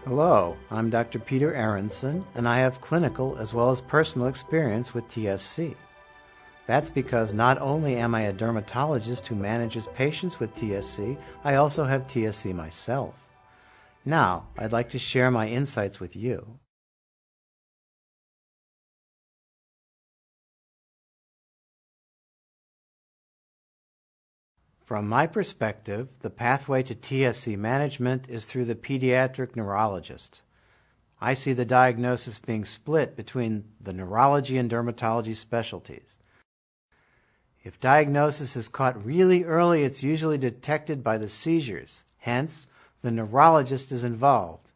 Hello, I'm Dr. Peter Aronson, and I have clinical as well as personal experience with TSC. That's because not only am I a dermatologist who manages patients with TSC, I also have TSC myself. Now, I'd like to share my insights with you. From my perspective, the pathway to TSC management is through the pediatric neurologist. I see the diagnosis being split between the neurology and dermatology specialties. If diagnosis is caught really early, it's usually detected by the seizures. Hence, the neurologist is involved.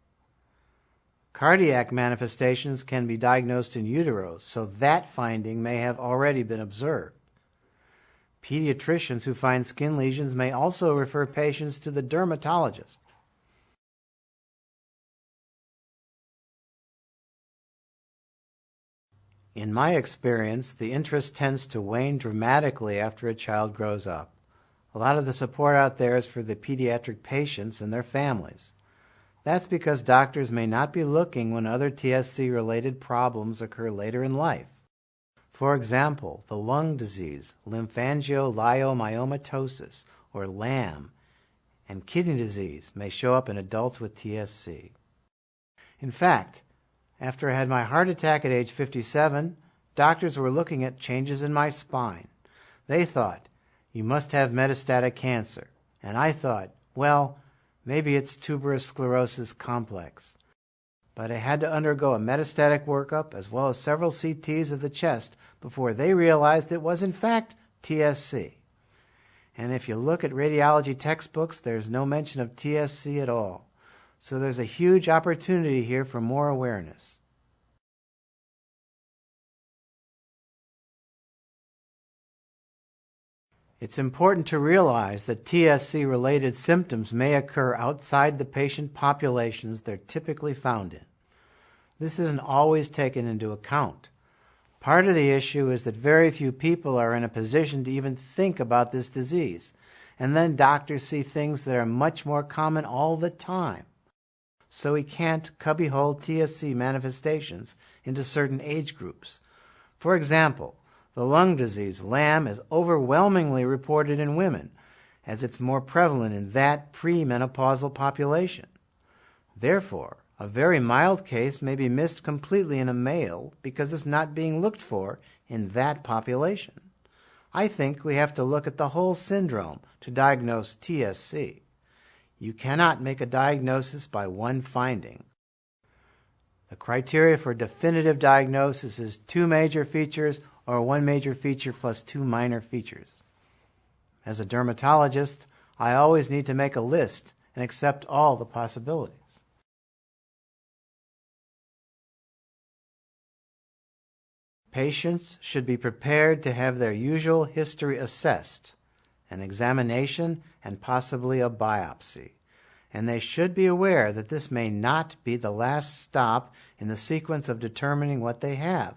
Cardiac manifestations can be diagnosed in utero, so that finding may have already been observed. Pediatricians who find skin lesions may also refer patients to the dermatologist. In my experience, the interest tends to wane dramatically after a child grows up. A lot of the support out there is for the pediatric patients and their families. That's because doctors may not be looking when other TSC-related problems occur later in life. For example, the lung disease, lymphangioliomyomatosis, or LAM, and kidney disease may show up in adults with TSC. In fact, after I had my heart attack at age 57, doctors were looking at changes in my spine. They thought, you must have metastatic cancer. And I thought, well, maybe it's tuberous sclerosis complex. But I had to undergo a metastatic workup as well as several CTs of the chest before they realized it was in fact TSC. And if you look at radiology textbooks, there's no mention of TSC at all. So there's a huge opportunity here for more awareness. It's important to realize that TSC-related symptoms may occur outside the patient populations they're typically found in. This isn't always taken into account. Part of the issue is that very few people are in a position to even think about this disease, and then doctors see things that are much more common all the time. So we can't cubbyhole TSC manifestations into certain age groups. For example, the lung disease, LAM, is overwhelmingly reported in women, as it's more prevalent in that premenopausal population. Therefore, a very mild case may be missed completely in a male because it's not being looked for in that population. I think we have to look at the whole syndrome to diagnose TSC. You cannot make a diagnosis by one finding. The criteria for definitive diagnosis is 2 major features or 1 major feature plus 2 minor features. As a dermatologist, I always need to make a list and accept all the possibilities. Patients should be prepared to have their usual history assessed, an examination, and possibly a biopsy. And they should be aware that this may not be the last stop in the sequence of determining what they have,